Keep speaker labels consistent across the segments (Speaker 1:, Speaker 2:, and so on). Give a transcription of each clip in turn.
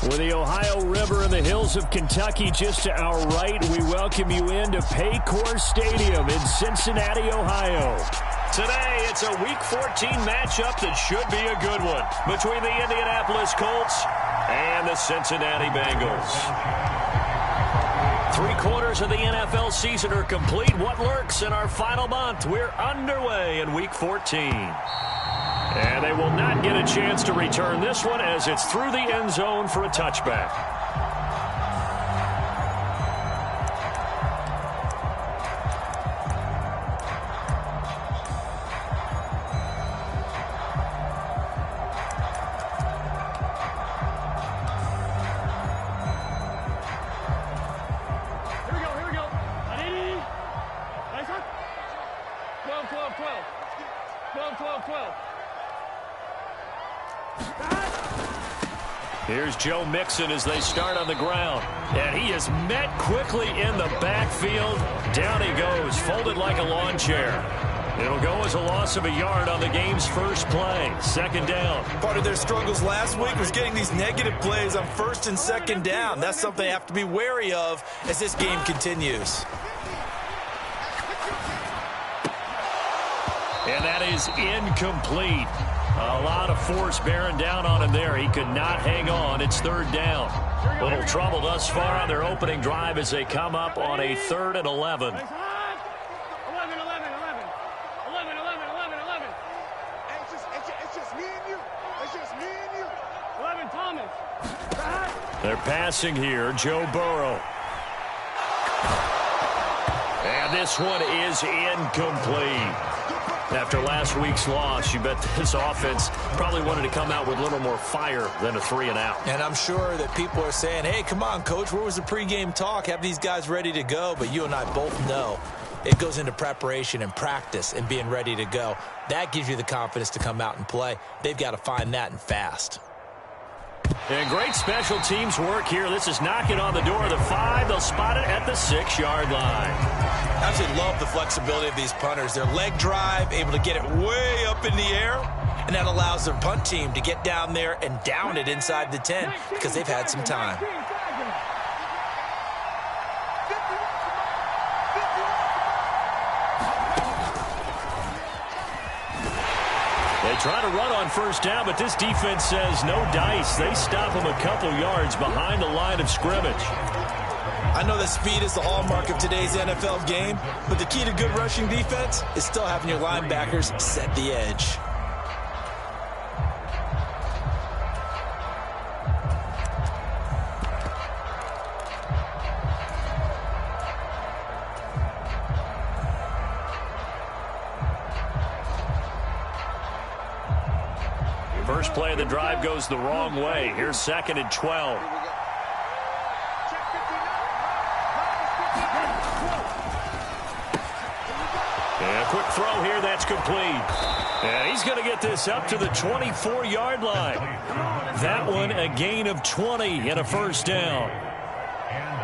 Speaker 1: With the Ohio River and the hills of Kentucky just to our right, we welcome you into Paycor Stadium in Cincinnati, Ohio. Today, it's a Week 14 matchup that should be a good one between the Indianapolis Colts and the Cincinnati Bengals. 3/4 of the NFL season are complete. What lurks in our final month? We're underway in Week 14. And they will not get a chance to return this one as it's through the end zone for a touchback.
Speaker 2: Here we go. 12.
Speaker 1: Here's Joe Mixon as they start on the ground. And he is met quickly in the backfield. Down he goes, folded like a lawn chair. It'll go as a loss of a yard on the game's first play. Second down.
Speaker 3: Part of their struggles last week was getting these negative plays on first and second down. That's something they have to be wary of as this game continues.
Speaker 1: And that is incomplete. A lot of force bearing down on him there. He could not hang on. It's third down. Little trouble thus far on their opening drive as they come up on a 3rd and 11.
Speaker 2: 11. It's just me and you. 11, Thomas.
Speaker 1: They're passing here. Joe Burrow. And this one is incomplete. After last week's loss, you bet this offense probably wanted to come out with a little more fire than a 3-and-out.
Speaker 3: And I'm sure that people are saying, hey, come on, Coach, where was the pregame talk? Have these guys ready to go? But you and I both know it goes into preparation and practice and being ready to go. That gives you the confidence to come out and play. They've got to find that and fast.
Speaker 1: And great special teams work here. This is knocking on the door of the 5. They'll spot it at the 6-yard line.
Speaker 3: I absolutely love the flexibility of these punters. Their leg drive, able to get it way up in the air, and that allows their punt team to get down there and down it inside the 10 because they've had some time.
Speaker 1: They try to run on first down, but this defense says no dice. They stop them a couple yards behind the line of scrimmage.
Speaker 3: I know that speed is the hallmark of today's NFL game, but the key to good rushing defense is still having your linebackers set the edge.
Speaker 1: First play of the drive goes the wrong way. Here's 2nd and 12. And a quick throw here, that's complete. And he's going to get this up to the 24-yard line. That one a gain of 20 and a first down.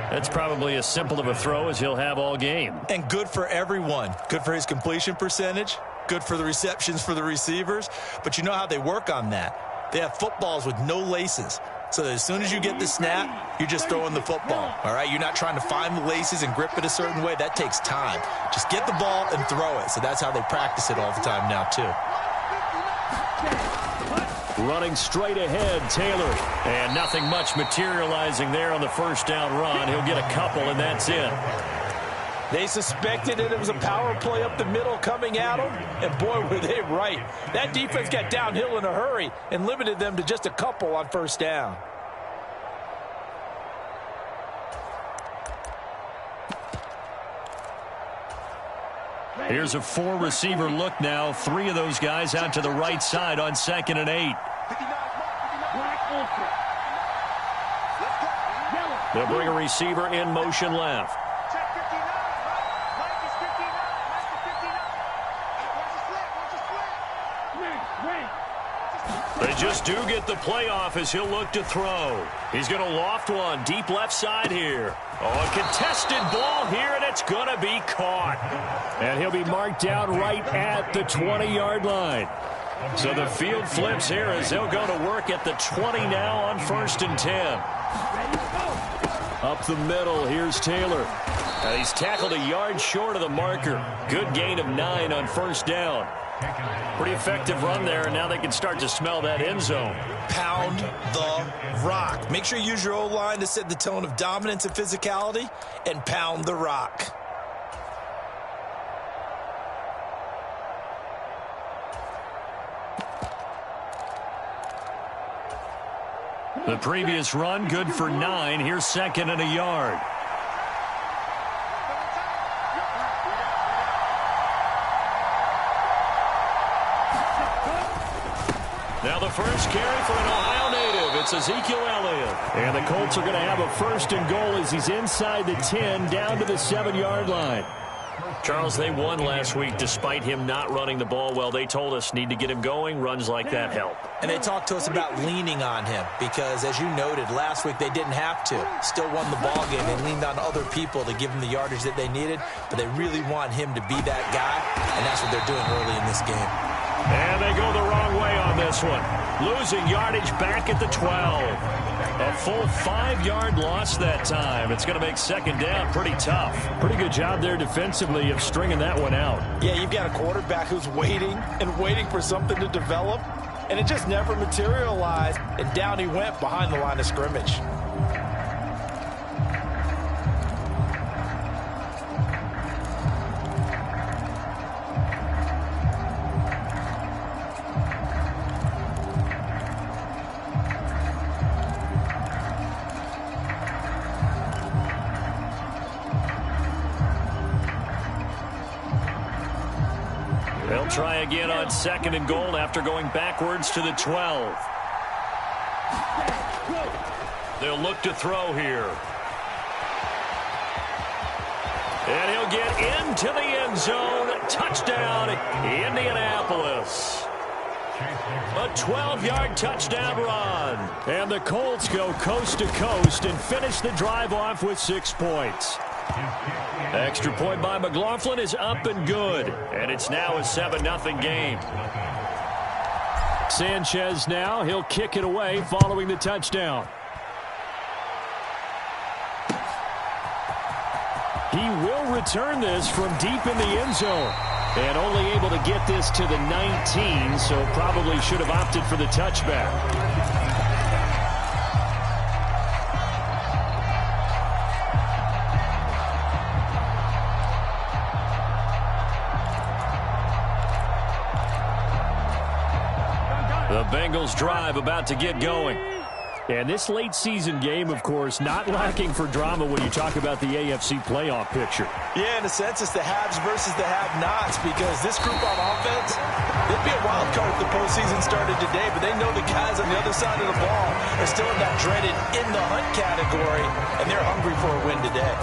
Speaker 1: That's probably as simple of a throw as he'll have all game.
Speaker 3: And good for everyone. Good for his completion percentage. Good for the receptions for the receivers. But you know how they work on that. They have footballs with no laces. So that as soon as you get the snap, you're just throwing the football. All right? You're not trying to find the laces and grip it a certain way. That takes time. Just get the ball and throw it. So that's how they practice it all the time now, too.
Speaker 1: Running straight ahead, Taylor. And nothing much materializing there on the first down run. He'll get a couple, and that's it.
Speaker 3: They suspected it was a power play up the middle coming at them, and boy, were they right. That defense got downhill in a hurry and limited them to just a couple on first down.
Speaker 1: Here's a 4-receiver look now. 3 of those guys out to the right side on 2nd and 8. They'll bring a receiver in motion left. They just do get the playoff as he'll look to throw. He's going to loft one deep left side here. Oh, a contested ball here, and it's going to be caught. And he'll be marked down right at the 20-yard line. So the field flips here as they'll go to work at the 20 now on 1st and 10. Up the middle, here's Taylor. He's tackled a yard short of the marker. Good gain of 9 on 1st down. Pretty effective run there, and now they can start to smell that end zone.
Speaker 3: Pound the rock. Make sure you use your O-line to set the tone of dominance and physicality, and pound the rock.
Speaker 1: The previous run, good for 9. Here's 2nd and a yard. Now the first carry for an Ohio native. It's Ezekiel Elliott. And the Colts are going to have a 1st and goal as he's inside the 10 down to the 7-yard line. Charles, they won last week despite him not running the ball well. They told us need to get him going. Runs like that help.
Speaker 3: And they talked to us about leaning on him because, as you noted, last week they didn't have to. Still won the ball game. They leaned on other people to give them the yardage that they needed, but they really want him to be that guy, and that's what they're doing early in this game.
Speaker 1: And they go the wrong way on this one. Losing yardage back at the 12. A full 5-yard loss that time. It's going to make 2nd down pretty tough. Pretty good job there defensively of stringing that one out.
Speaker 3: Yeah, you've got a quarterback who's waiting and waiting for something to develop, and it just never materialized, and down he went behind the line of scrimmage.
Speaker 1: They'll try again on 2nd and goal after going backwards to the 12. They'll look to throw here. And he'll get into the end zone. Touchdown, Indianapolis. A 12-yard touchdown run. And the Colts go coast to coast and finish the drive off with 6 points. Extra point by McLaughlin is up and good. And it's now a 7-0 game. Sanchez now. He'll kick it away following the touchdown. He will return this from deep in the end zone. And only able to get this to the 19, so probably should have opted for the touchback. The Bengals drive about to get going. And this late season game, of course, not lacking for drama when you talk about the AFC playoff picture.
Speaker 3: Yeah, in a sense, it's the haves versus the have-nots, because this group on offense, they'd be a wild card if the postseason started today, but they know the guys on the other side of the ball are still in that dreaded in-the-hunt category, and they're hungry for a win today.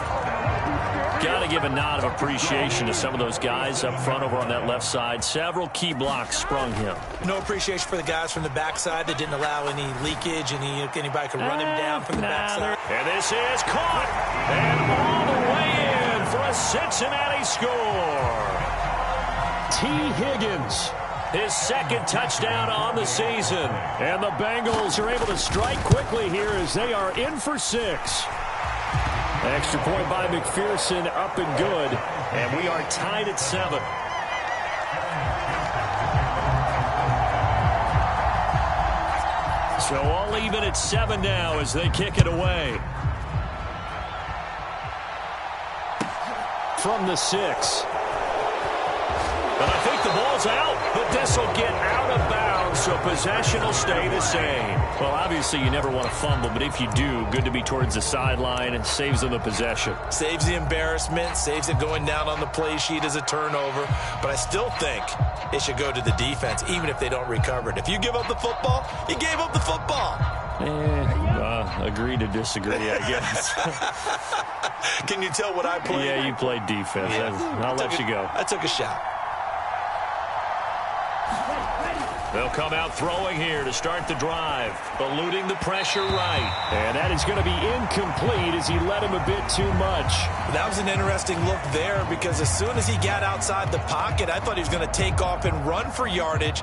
Speaker 1: Got to give a nod of appreciation to some of those guys up front over on that left side. Several key blocks sprung him.
Speaker 3: No appreciation for the guys from the backside that didn't allow any leakage, and anybody could run him down from the backside.
Speaker 1: And this is caught. And all the way in for a Cincinnati score. T. Higgins, his 2nd touchdown on the season. And the Bengals are able to strike quickly here as they are in for 6. Extra point by McPherson, up and good. And we are tied at 7. So all even at 7 now as they kick it away. From the 6. But I think the ball's out. But this will get out of bounds, so possession will stay the same. Well, obviously you never want to fumble, but if you do, good to be towards the sideline and saves them the possession.
Speaker 3: Saves the embarrassment, saves it going down on the play sheet as a turnover. But I still think it should go to the defense, even if they don't recover it. If you give up the football, you gave up the football.
Speaker 1: Agree to disagree, I guess.
Speaker 3: Can you tell what I played?
Speaker 1: Yeah, you played defense. Yeah. I'll let you go.
Speaker 3: I took a shot.
Speaker 1: They'll come out throwing here to start the drive, eluding the pressure right. And that is going to be incomplete as he led him a bit too much.
Speaker 3: That was an interesting look there, because as soon as he got outside the pocket, I thought he was going to take off and run for yardage.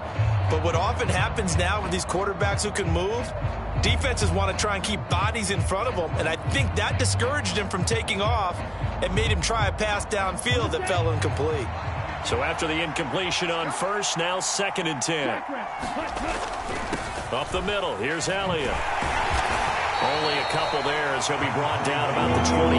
Speaker 3: But what often happens now with these quarterbacks who can move, defenses want to try and keep bodies in front of them, and I think that discouraged him from taking off and made him try a pass downfield that fell incomplete.
Speaker 1: So after the incompletion on first, now 2nd and 10. Up the middle, here's Elliott. Only a couple there as he'll be brought down about the 28.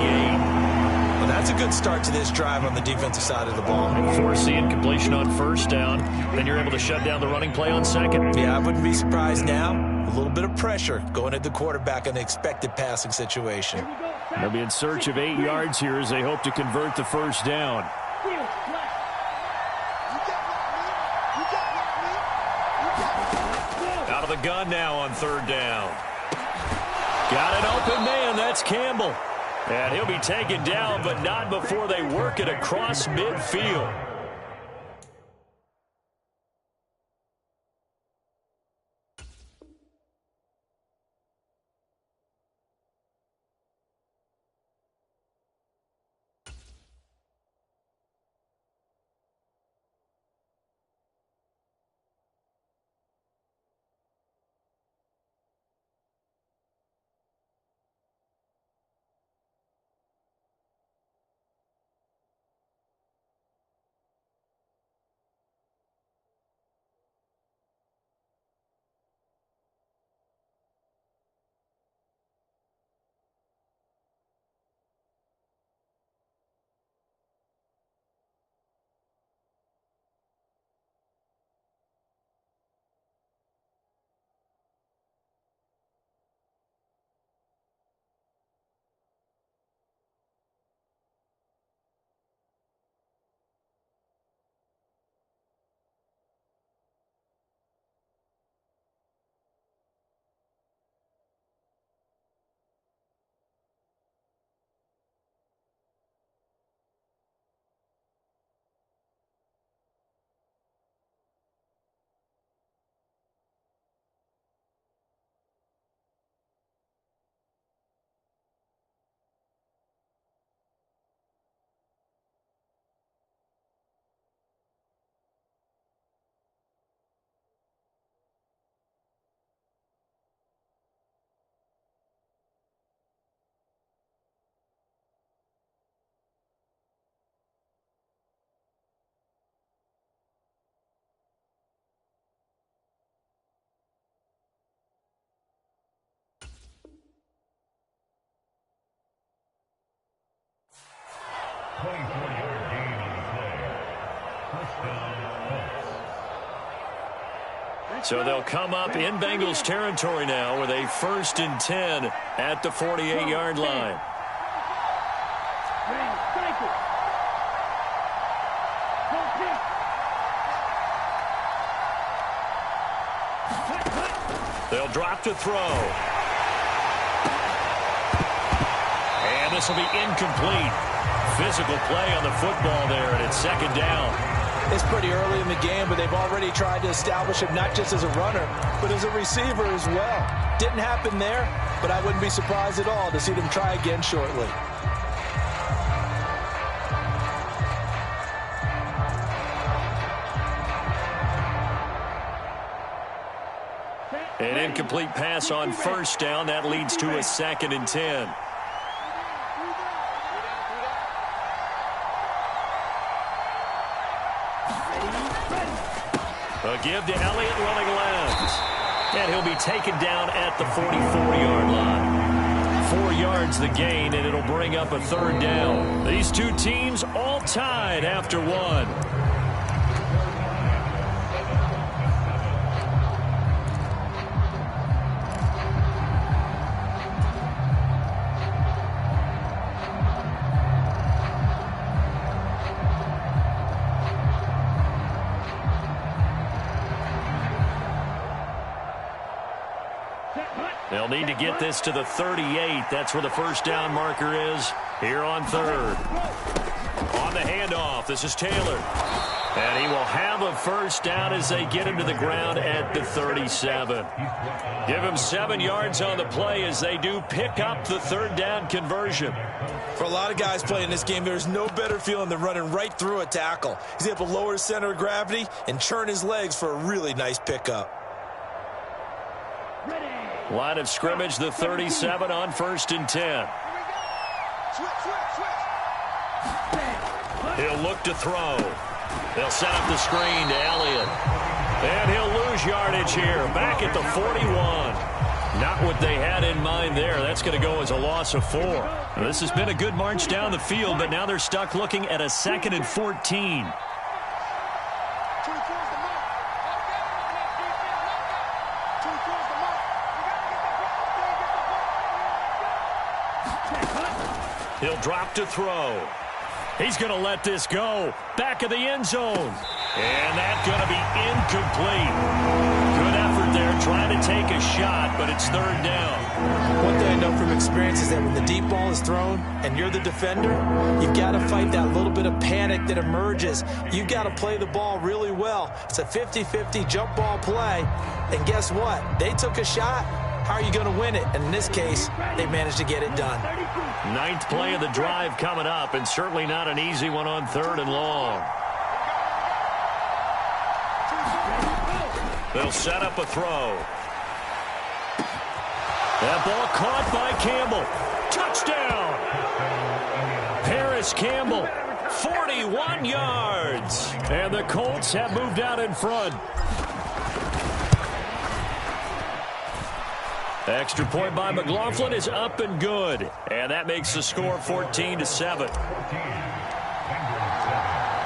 Speaker 3: Well, that's a good start to this drive on the defensive side of the ball.
Speaker 1: Force the incompletion on first down, then you're able to shut down the running play on second.
Speaker 3: Yeah, I wouldn't be surprised now. A little bit of pressure going at the quarterback in an expected passing situation.
Speaker 1: They'll be in search of 8 yards here as they hope to convert the first down. Out of the gun now on 3rd down. Got an open man. That's Campbell. And he'll be taken down, but not before they work it across midfield. So they'll come up in Bengals territory now with a 1st and 10 at the 48-yard line. They'll drop to throw. And this will be incomplete. Physical play on the football there, and it's 2nd down.
Speaker 3: It's pretty early in the game, but they've already tried to establish him not just as a runner, but as a receiver as well. Didn't happen there, but I wouldn't be surprised at all to see them try again shortly.
Speaker 1: An incomplete pass on first down. That leads to a 2nd and 10. A give to Elliott running left. And he'll be taken down at the 44-yard line. 4 yards the gain, and it'll bring up a 3rd down. These two teams all tied after 1. They'll need to get this to the 38. That's where the first down marker is here on 3rd. On the handoff, this is Taylor. And he will have a first down as they get him to the ground at the 37. Give him 7 yards on the play as they do pick up the third down conversion.
Speaker 3: For a lot of guys playing this game, there's no better feeling than running right through a tackle. He's able to lower his center of gravity and churn his legs for a really nice pickup.
Speaker 1: Line of scrimmage, the 37 on 1st and 10. He'll look to throw. They'll set up the screen to Elliott. And he'll lose yardage here, back at the 41. Not what they had in mind there. That's going to go as a loss of 4. Now, this has been a good march down the field, but now they're stuck looking at a 2nd and 14. He'll drop to throw. He's going to let this go. Back of the end zone. And that's going to be incomplete. Good effort there trying to take a shot, but it's 3rd down.
Speaker 3: One thing I know from experience is that when the deep ball is thrown and you're the defender, you've got to fight that little bit of panic that emerges. You've got to play the ball really well. It's a 50-50 jump ball play. And guess what? They took a shot. How are you going to win it? And in this case, they managed to get it done.
Speaker 1: 9th play of the drive coming up, and certainly not an easy one on 3rd and long. They'll set up a throw. That ball caught by Campbell. Touchdown! Harris Campbell, 41 yards. And the Colts have moved out in front. Extra point by McLaughlin is up and good. And that makes the score 14-7.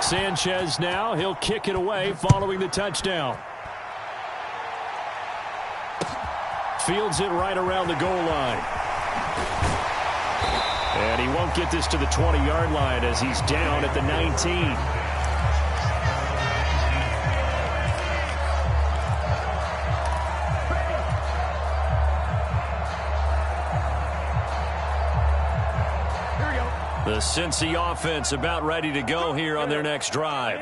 Speaker 1: Sanchez now. He'll kick it away following the touchdown. Fields it right around the goal line. And he won't get this to the 20-yard line as he's down at the 19. The Cincy offense about ready to go here on their next drive.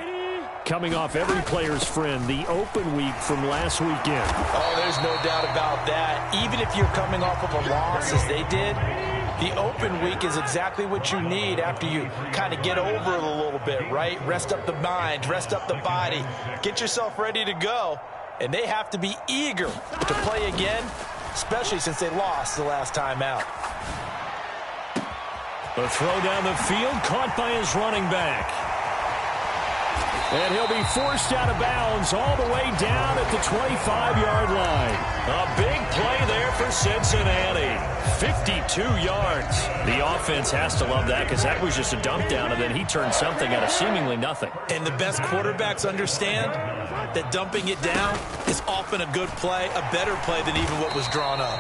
Speaker 1: Coming off every player's friend, the open week from last weekend.
Speaker 3: Oh, there's no doubt about that. Even if you're coming off of a loss as they did, the open week is exactly what you need after you kind of get over it a little bit, right? Rest up the mind, rest up the body, get yourself ready to go. And they have to be eager to play again, especially since they lost the last time out.
Speaker 1: A throw down the field, caught by his running back. And he'll be forced out of bounds all the way down at the 25-yard line. A big play there for Cincinnati. 52 yards. The offense has to love that because that was just a dump down, and then he turned something out of seemingly nothing.
Speaker 3: And the best quarterbacks understand that dumping it down is often a good play, a better play than even what was drawn up.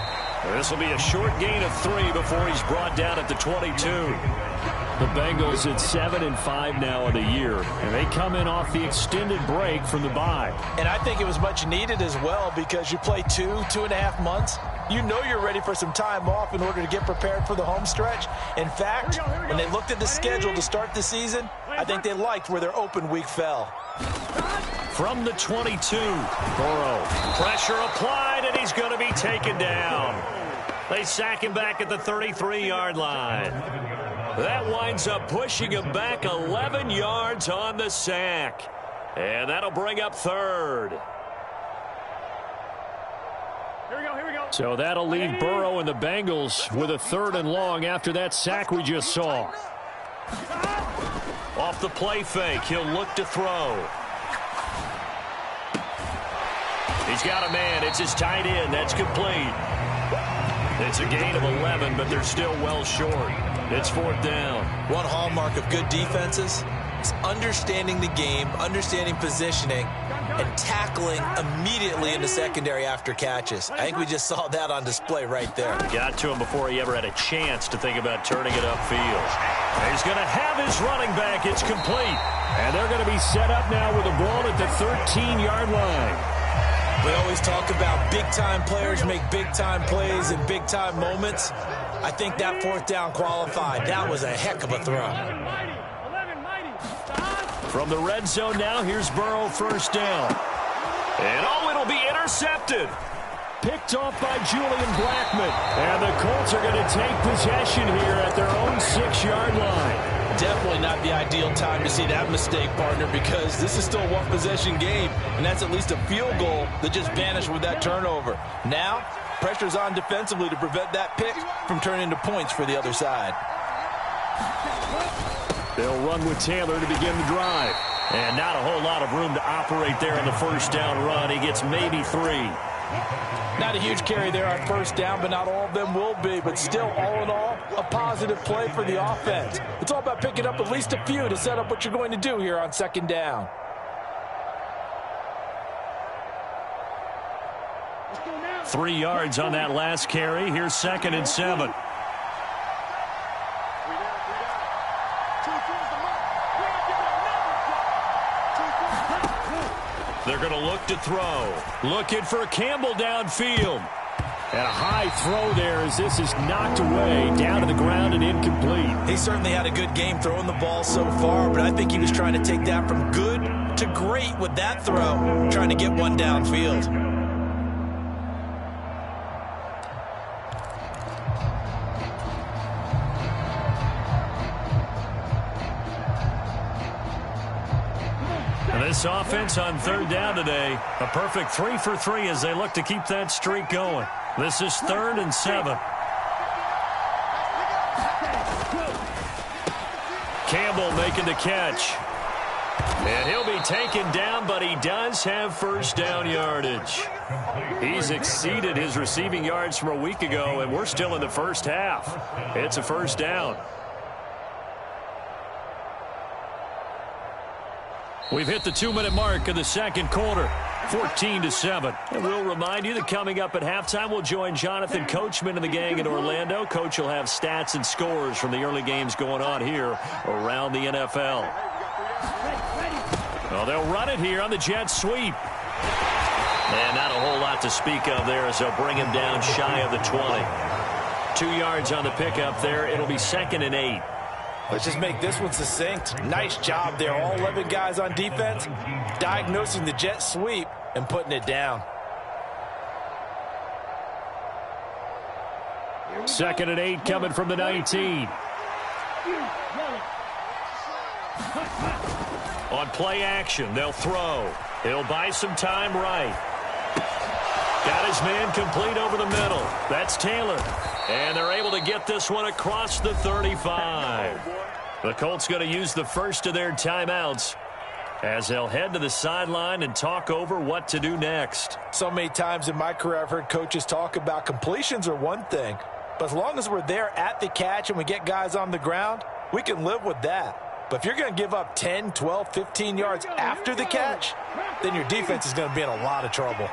Speaker 1: This will be a short gain of 3 before he's brought down at the 22. The Bengals at 7-5 now of the year, and they come in off the extended break from the bye.
Speaker 3: And I think it was much needed as well because you play 2.5 months. You know you're ready for some time off in order to get prepared for the home stretch. In fact, when they looked at the schedule to start the season, I think they liked where their open week fell.
Speaker 1: From the 22, Burrow. Pressure applied, and he's going to be taken down. They sack him back at the 33-yard line. That winds up pushing him back 11 yards on the sack. And that'll bring up 3rd.
Speaker 2: Here we go.
Speaker 1: So that'll leave Burrow and the Bengals with a 3rd and long after that sack we just saw. Off the play fake, he'll look to throw. He's got a man. It's his tight end. That's complete. It's a gain of 11, but they're still well short. It's 4th down.
Speaker 3: One hallmark of good defenses is understanding the game, understanding positioning, and tackling immediately in the secondary after catches. I think we just saw that on display right there.
Speaker 1: Got to him before he ever had a chance to think about turning it upfield. He's going to have his running back. It's complete. And they're going to be set up now with the ball at the 13-yard line.
Speaker 3: We always talk about big-time players make big-time plays in big-time moments. I think that 4th down qualified. That was a heck of a throw.
Speaker 1: From the red zone now, here's Burrow, first down. And it'll be intercepted. Picked off by Julian Blackmon. And the Colts are going to take possession here at their own 6-yard line.
Speaker 3: Definitely not the ideal time to see that mistake, partner, because this is still a one-possession game, and that's at least a field goal that just vanished with that turnover. Now, pressure's on defensively to prevent that pick from turning into points for the other side.
Speaker 1: They'll run with Taylor to begin the drive. And not a whole lot of room to operate there on the first down run. He gets maybe 3.
Speaker 3: Not a huge carry there on first down, but not all of them will be. But still, all in all, a positive play for the offense. It's all about picking up at least a few to set up what you're going to do here on second down.
Speaker 2: Let's go now.
Speaker 1: 3 yards on that last carry. Here's 2nd and 7. They're going to look to throw. Looking for Campbell downfield. And a high throw there as this is knocked away, down to the ground and incomplete.
Speaker 3: He certainly had a good game throwing the ball so far, but I think he was trying to take that from good to great with that throw, trying to get one downfield.
Speaker 1: This offense on third down today, a perfect 3 for 3 as they look to keep that streak going. This is 3rd and 7. Campbell making the catch. And he'll be taken down, but he does have first down yardage. He's exceeded his receiving yards from a week ago, and we're still in the first half. It's a first down. We've hit the 2-minute mark of the second quarter, 14-7. And we'll remind you that coming up at halftime, we'll join Jonathan Coachman and the gang in Orlando. Coach will have stats and scores from the early games going on here around the NFL. Well, they'll run it here on the jet sweep. And not a whole lot to speak of there as they'll bring him down shy of the 20. 2 yards on the pickup there. It'll be 2nd and 8.
Speaker 3: Let's just make this one succinct. Nice job there. All 11 guys on defense diagnosing the jet sweep and putting it down.
Speaker 1: 2nd and 8 coming from the 19. On play action, they'll throw. It'll buy some time right. Got his man complete over the middle. That's Taylor. And they're able to get this one across the 35. The Colts going to use the first of their timeouts as they'll head to the sideline and talk over what to do next.
Speaker 3: So many times in my career I've heard coaches talk about completions are one thing, but as long as we're there at the catch and we get guys on the ground, we can live with that. But if you're going to give up 10, 12, 15 yards after the catch, then your defense is going to be in a lot of trouble.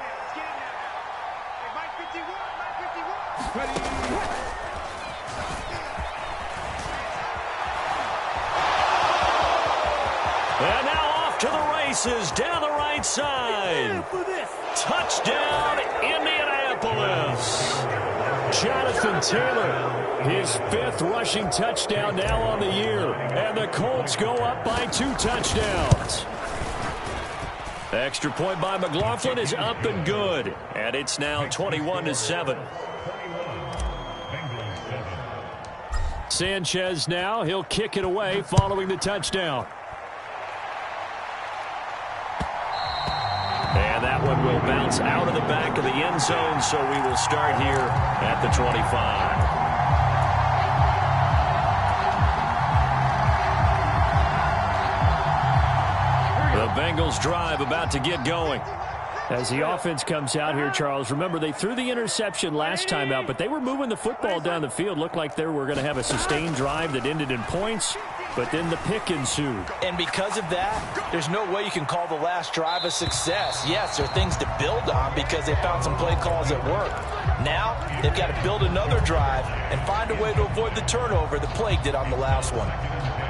Speaker 1: And now off to the races down the right side. Touchdown, Indianapolis. Jonathan Taylor, his 5th rushing touchdown now on the year. And the Colts go up by 2 touchdowns. Extra point by McLaughlin is up and good. And it's now 21-7. Sanchez now, he'll kick it away following the touchdown. And that one will bounce out of the back of the end zone, so we will start here at the 25. The Bengals drive about to get going. As the offense comes out here, Charles, remember they threw the interception last time out, but they were moving the football down the field. Looked like they were going to have a sustained drive that ended in points, but then the pick ensued.
Speaker 3: And because of that, there's no way you can call the last drive a success. Yes, there are things to build on because they found some play calls that work. Now, they've got to build another drive and find a way to avoid the turnover the plague did on the last one.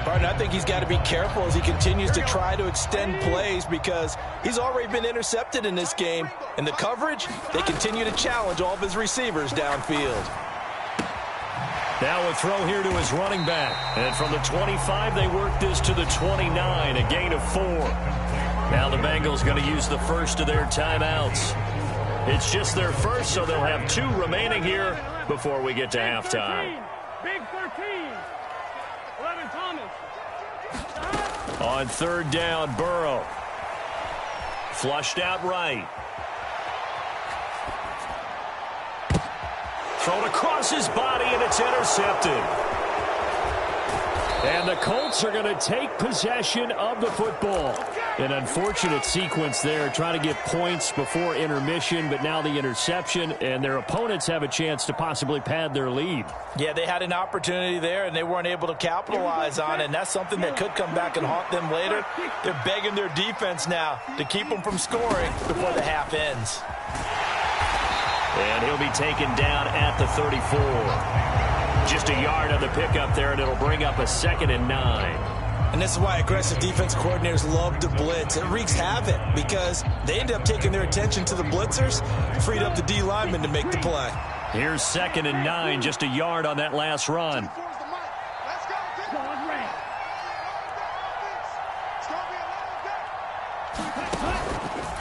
Speaker 3: Martin, I think he's got to be careful as he continues to try to extend plays because he's already been intercepted in this game. And the coverage, they continue to challenge all of his receivers downfield.
Speaker 1: Now a throw here to his running back. And from the 25, they work this to the 29, a gain of 4. Now the Bengals going to use the first of their timeouts. It's just their first, so they'll have 2 remaining here before we get to halftime.
Speaker 2: Big 13. 11 Thomas.
Speaker 1: On third down, Burrow. Flushed out right. Thrown across his body, and it's intercepted. And the Colts are going to take possession of the football. An unfortunate sequence there, trying to get points before intermission, but now the interception, and their opponents have a chance to possibly pad their lead.
Speaker 3: Yeah, they had an opportunity there, and they weren't able to capitalize on it, and that's something that could come back and haunt them later. They're begging their defense now to keep them from scoring before the half ends.
Speaker 1: And he'll be taken down at the 34. Just a yard on the pickup there, and it'll bring up a 2nd and 9.
Speaker 3: And this is why aggressive defense coordinators love to blitz. It wreaks havoc because they end up taking their attention to the blitzers, freed up the D lineman to make the play.
Speaker 1: Here's 2nd and 9, just a yard on that last run.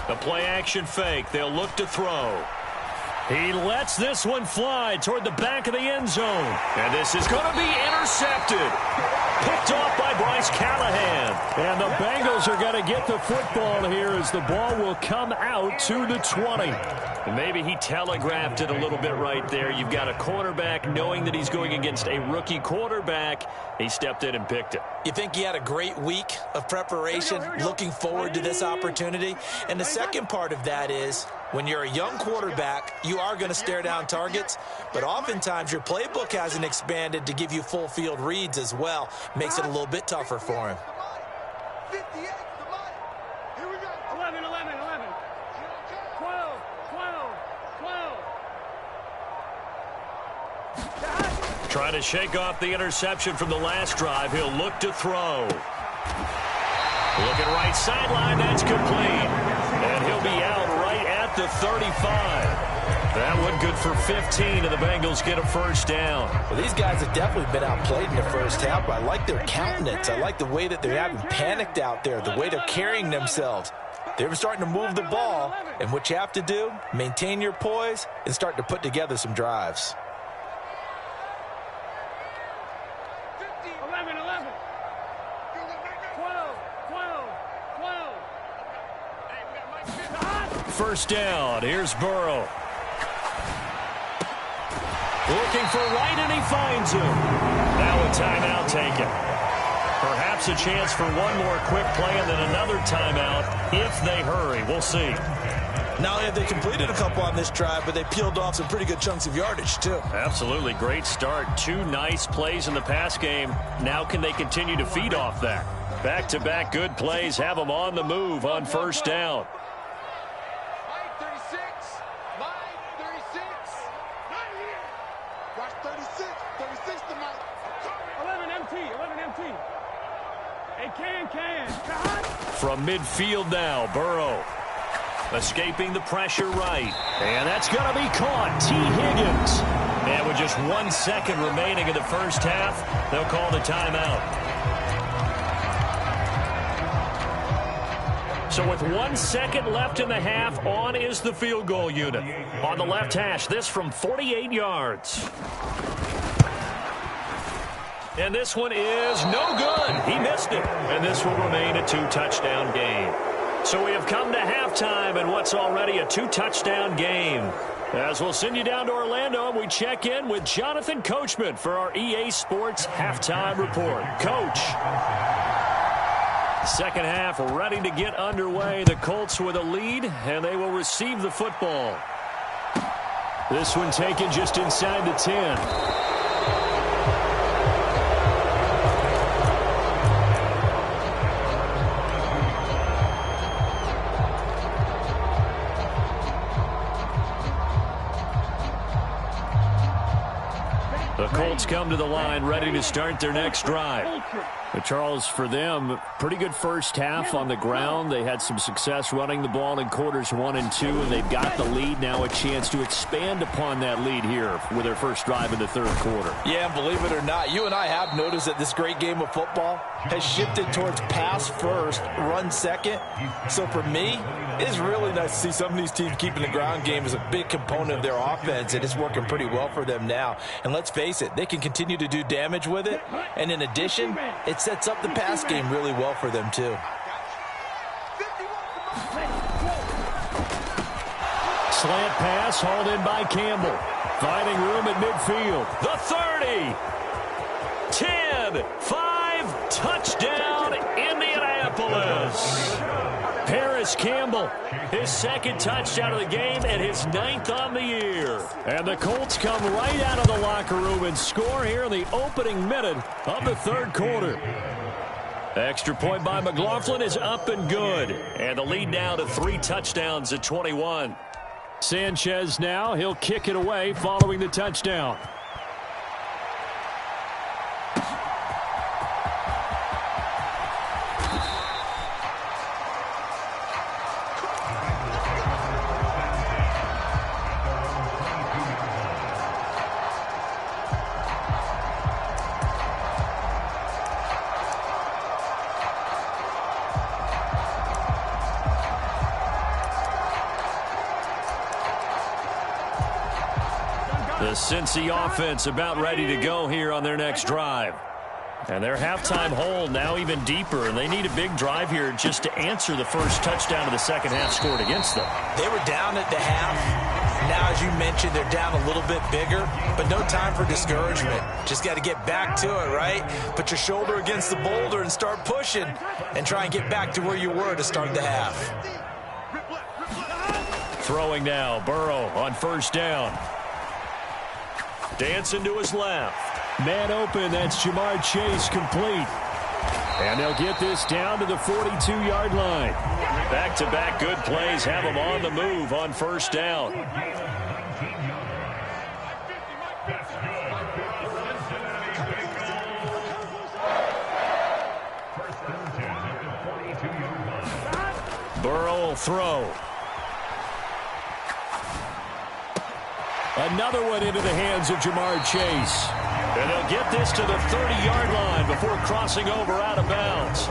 Speaker 1: The play-action fake. They'll look to throw. He lets this one fly toward the back of the end zone. And this is going to be intercepted. Picked off by Bryce Callahan. And the Bengals are going to get the football here as the ball will come out to the 20. And maybe he telegraphed it a little bit right there. You've got a cornerback knowing that he's going against a rookie quarterback. He stepped in and picked it.
Speaker 3: You think he had a great week of preparation, looking forward to this opportunity? And the second part of that is, when you're a young quarterback, you are going to stare down targets, but oftentimes your playbook hasn't expanded to give you full field reads as well. Makes it a little bit tougher for him.
Speaker 2: 11, 11, 11. 12, 12, 12.
Speaker 1: Trying to shake off the interception from the last drive. He'll look to throw. Looking right sideline. That's complete. And he'll be out right at the 35. That one good for 15, and the Bengals get a first down.
Speaker 3: Well, these guys have definitely been outplayed in the first half, but I like their countenance. I like the way that they're having panicked out there, the way they're carrying themselves. They're starting to move the ball, and what you have to do, maintain your poise and start to put together some drives.
Speaker 2: 11, 11. 12, 12, 12.
Speaker 1: First down. Here's Burrow. Looking for right, and he finds him. Now a timeout taken. Perhaps a chance for one more quick play and then another timeout if they hurry. We'll see.
Speaker 3: Not only have they completed a couple on this drive, but they peeled off some pretty good chunks of yardage, too.
Speaker 1: Absolutely. Great start. 2 nice plays in the pass game. Now can they continue to feed off that? Back-to-back good plays have them on the move on first down.
Speaker 2: 11 MT. Hey, can.
Speaker 1: From midfield now, Burrow. Escaping the pressure right. And that's going to be caught. T. Higgins. And with just 1 second remaining in the first half, they'll call the timeout. So with 1 second left in the half, on is the field goal unit. On the left hash, this from 48 yards. And this one is no good. He missed it. And this will remain a 2-touchdown game. So we have come to halftime in what's already a 2-touchdown game. As we'll send you down to Orlando, we check in with Jonathan Coachman for our EA Sports Halftime Report. Coach. Second half ready to get underway. The Colts with a lead, and they will receive the football. This one taken just inside the 10. The Colts come to the line ready to start their next drive. But Charles, for them, pretty good first half on the ground. They had some success running the ball in quarters 1 and 2, and they've got the lead. Now a chance to expand upon that lead here with their first drive in the third quarter.
Speaker 3: Yeah, and believe it or not, you and I have noticed that this great game of football has shifted towards pass first, run second. So for me, it's really nice to see some of these teams keeping the ground game as a big component of their offense, and it's working pretty well for them now. And let's face it, they can continue to do damage with it. And in addition, it sets up the pass game really well for them too.
Speaker 1: Slant pass hauled in by Campbell. Finding room at midfield. The 30. 10. 5. Touchdown, Indianapolis. Paris Campbell, his second touchdown of the game and his 9th on the year. And the Colts come right out of the locker room and score here in the opening minute of the third quarter. Extra point by McLaughlin is up and good. And the lead now to 3 touchdowns at 21. Sanchez now, he'll kick it away following the touchdown. The Cincy offense about ready to go here on their next drive. And their halftime hole now even deeper, and they need a big drive here just to answer the first touchdown of the second half scored against them.
Speaker 3: They were down at the half. Now, as you mentioned, they're down a little bit bigger, but no time for discouragement. Just got to get back to it, right? Put your shoulder against the boulder and start pushing and try and get back to where you were to start the half.
Speaker 1: Throwing now, Burrow on first down. Dancing to his left. Man open, that's Jamar Chase complete. And they'll get this down to the 42-yard line. Back-to-back good plays have them on the move on first down. Burrow will throw. Another one into the hands of Jamar Chase. And they'll get this to the 30-yard line before crossing over out of bounds.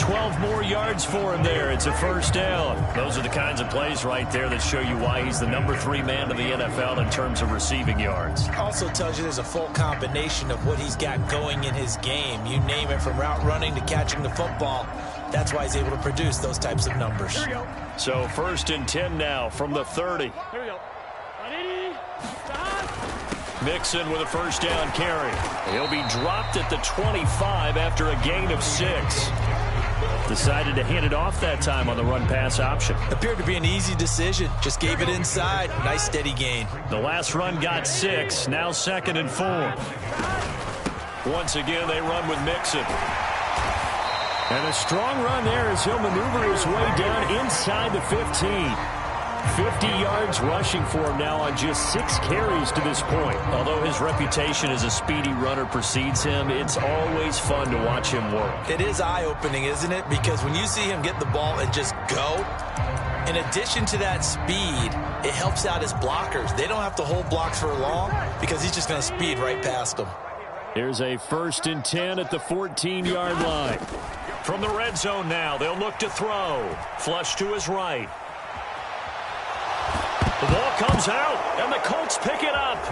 Speaker 1: 12 more yards for him there. It's a first down. Those are the kinds of plays right there that show you why he's the number 3 man in the NFL in terms of receiving yards.
Speaker 3: Also tells you there's a full combination of what he's got going in his game. You name it, from route running to catching the football. That's why he's able to produce those types of numbers.
Speaker 2: Here we go.
Speaker 1: So 1st and 10 now from the 30.
Speaker 2: Here we go.
Speaker 1: Mixon with a first down carry. He'll be dropped at the 25 after a gain of 6. Decided to hand it off that time on the run-pass option.
Speaker 3: Appeared to be an easy decision. Just gave it inside. Nice steady gain.
Speaker 1: The last run got 6. Now 2nd and 4. Once again, they run with Mixon. And a strong run there as he'll maneuver his way down inside the 15. 50 yards rushing for him now on just 6 carries to this point. Although his reputation as a speedy runner precedes him, it's always fun to watch him work.
Speaker 3: It is eye-opening, isn't it? Because when you see him get the ball and just go, in addition to that speed, it helps out his blockers. They don't have to hold blocks for long because he's just going to speed right past them.
Speaker 1: Here's a 1st and 10 at the 14-yard line. From the red zone now, they'll look to throw. Flush to his right. The ball comes out, and the Colts pick it up.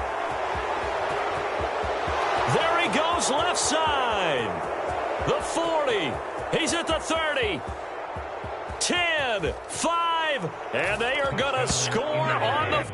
Speaker 1: There he goes, left side. The 40. He's at the 30. 10, 5, and they are going to score on the...